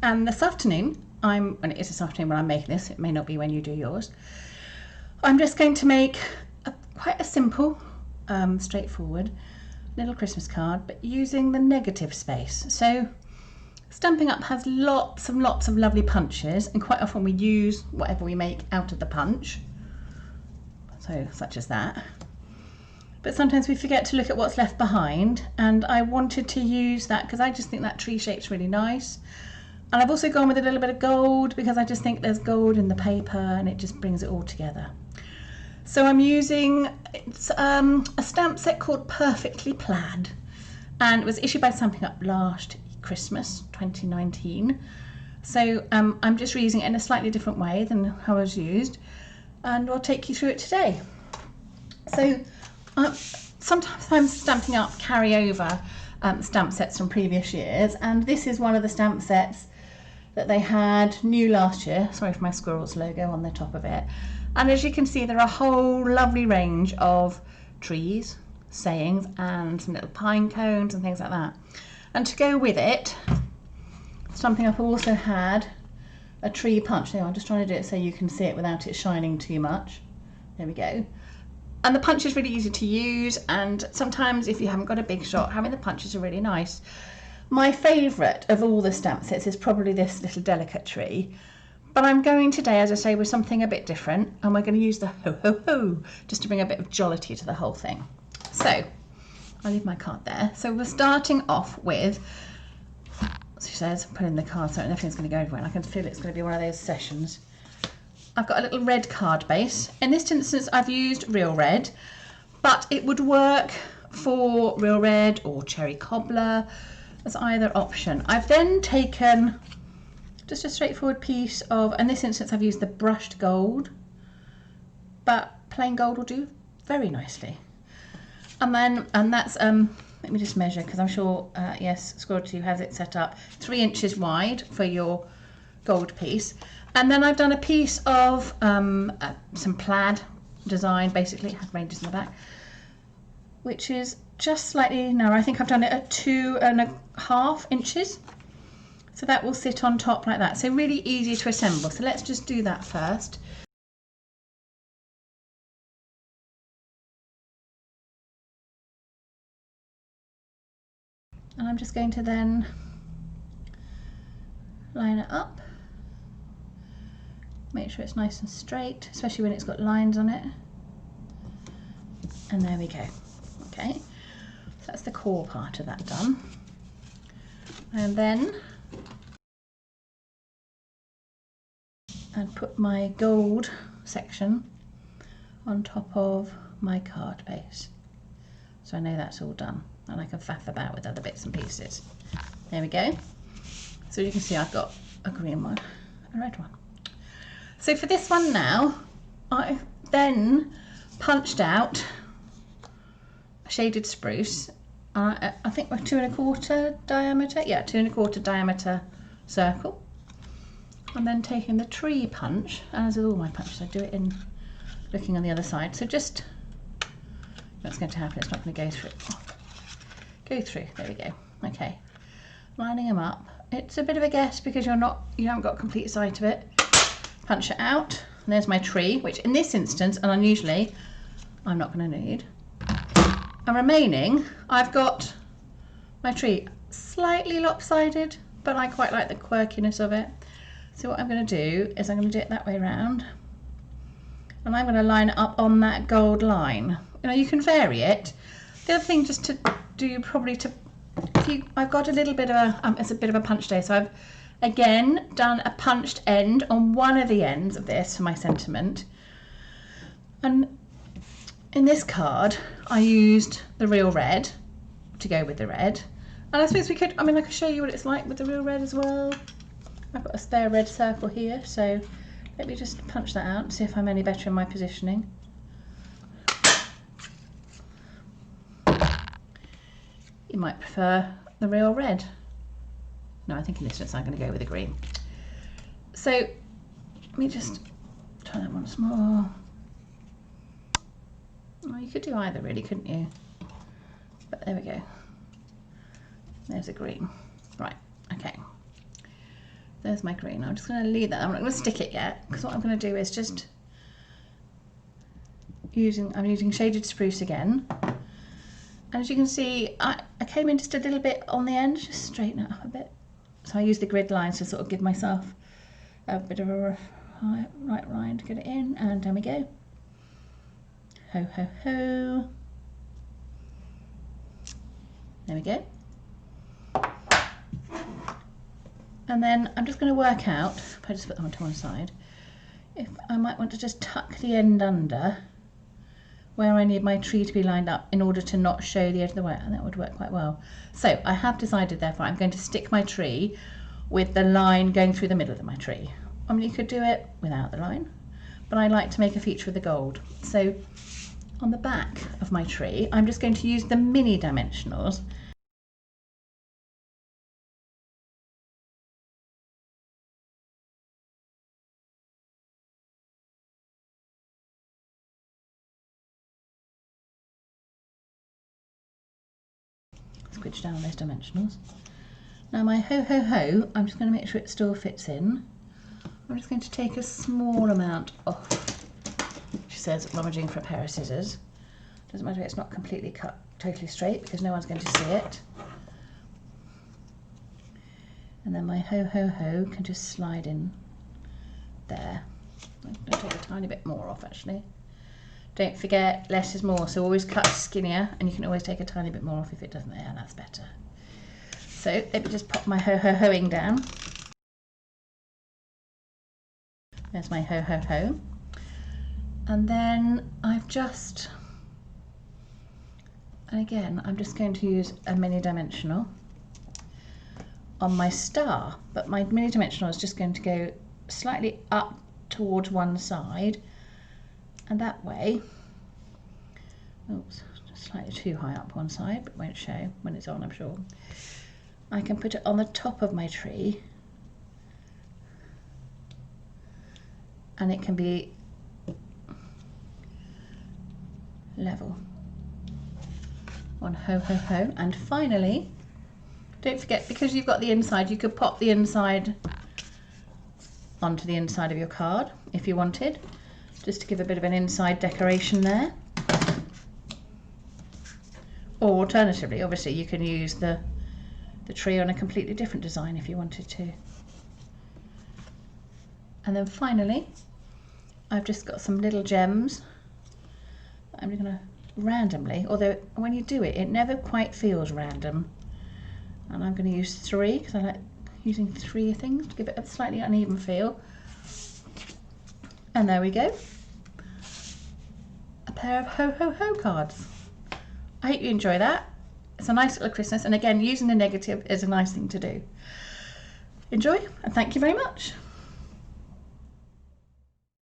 And this afternoon, and it is this afternoon when I'm making this, it may not be when you do yours, I'm just going to make quite a simple, straightforward little Christmas card, but using the negative space. So Stampin' Up has lots and lots of lovely punches, and quite often we use whatever we make out of the punch, so such as that. But sometimes we forget to look at what's left behind, and I wanted to use that because I just think that tree shape's really nice. And I've also gone with a little bit of gold because I just think there's gold in the paper and it just brings it all together. So I'm using a stamp set called Perfectly Plaid, and it was issued by Stampin' Up last Christmas 2019. So I'm just reusing it in a slightly different way than how it was used, and I'll take you through it today. So sometimes Stampin' Up carry over stamp sets from previous years, and this is one of the stamp sets that they had new last year. Sorry for my Squirrels logo on the top of it. And as you can see, there are a whole lovely range of trees, sayings, and some little pine cones and things like that. And to go with it, Stampin' Up also had a tree punch. Now I'm just trying to do it so you can see it without it shining too much. There we go. And the punch is really easy to use, and sometimes if you haven't got a big shot, having the punches are really nice. My favourite of all the stamp sets is probably this little delicate tree, but I'm going today, as I say, with something a bit different, and we're going to use the ho ho ho just to bring a bit of jollity to the whole thing. So I'll leave my card there. So we're starting off with, she says, put in the card so everything's going to go everywhere, and I can feel it's going to be one of those sessions. I've got a little red card base. In this instance I've used real red, but it would work for real red or cherry cobbler as either option. I've then taken just a straightforward piece of, in this instance I've used the brushed gold, but plain gold will do very nicely. And that's, let me just measure because I'm sure, yes, Squirrel 2 has it set up 3 inches wide for your gold piece. And then I've done a piece of some plaid design, basically, it has ranges in the back, which is just slightly narrow. I think I've done it at 2.5 inches. So that will sit on top like that. So really easy to assemble. So let's just do that first. And I'm just going to then line it up. Make sure it's nice and straight, especially when it's got lines on it. And there we go. Okay, so that's the core part of that done. And then I'd put my gold section on top of my card base. So I know that's all done, and I can faff about with other bits and pieces. There we go. So you can see I've got a green one, a red one. So for this one now, I then punched out a shaded spruce. I think we're 2.25 diameter. Yeah, 2.25 diameter circle. And then taking the tree punch, as with all my punches, I do it in looking on the other side. So just, what's going to happen? It's not going to go through. Go through. There we go. Okay, lining them up. It's a bit of a guess because you haven't got complete sight of it. Punch it out, and there's my tree, which in this instance, and unusually, I'm not going to need. And remaining, I've got my tree slightly lopsided, but I quite like the quirkiness of it. So what I'm going to do is I'm going to do it that way around, and I'm going to line it up on that gold line. You know, you can vary it. The other thing just to do probably to, I've got a little bit of a, it's a bit of a punch day, so I've again done a punched end on one of the ends of this for my sentiment. And in this card I used the real red to go with the red, and I suppose we could, I mean I could show you what it's like with the real red as well. I've got a spare red circle here, so let me just punch that out and see if I'm any better in my positioning. You might prefer the real red. No, I think in this instance I'm going to go with the green. So let me just try that once more. Oh, you could do either really, couldn't you? But there we go. There's a green. Right, okay. There's my green. I'm just going to leave that. I'm not going to stick it yet, because what I'm going to do is just I'm using shaded spruce again. And as you can see, I came in just a little bit on the end, just straighten it up a bit. So I use the grid lines to sort of give myself a bit of a right line to get it in, and down we go. Ho, ho, ho. There we go. And then I'm just going to work out, if I just put them onto one side, if I might want to just tuck the end under where I need my tree to be lined up in order to not show the edge of the wire, and that would work quite well. So I have decided, therefore, I'm going to stick my tree with the line going through the middle of my tree. I mean, you could do it without the line, but I like to make a feature of the gold. So on the back of my tree, I'm just going to use the mini dimensionals . Squidge down those dimensionals. Now my ho ho ho, I'm just going to make sure it still fits in. I'm just going to take a small amount off. She says rummaging for a pair of scissors. Doesn't matter if it's not completely cut totally straight, because no one's going to see it. And then my ho ho ho can just slide in there. I'm going to take a tiny bit more off actually. Don't forget, less is more, so always cut skinnier, and you can always take a tiny bit more off if it doesn't. Yeah, that's better. So let me just pop my ho ho hoing down. There's my ho ho ho. And then and again, I'm just going to use a mini dimensional on my star, but my mini dimensional is just going to go slightly up towards one side, and that way, oops, just slightly too high up one side, but it won't show when it's on, I'm sure. I can put it on the top of my tree, and it can be level. One ho ho ho. And finally, don't forget, because you've got the inside, you could pop the inside onto the inside of your card if you wanted, just to give a bit of an inside decoration there. Or alternatively, obviously, you can use the tree on a completely different design if you wanted to. And then finally, I've just got some little gems. I'm going to randomly, although when you do it, it never quite feels random. And I'm going to use 3, because I like using 3 things to give it a slightly uneven feel. And there we go. A pair of ho ho ho cards. I hope you enjoy that. It's a nice little Christmas, and again, using the negative is a nice thing to do. Enjoy, and thank you very much.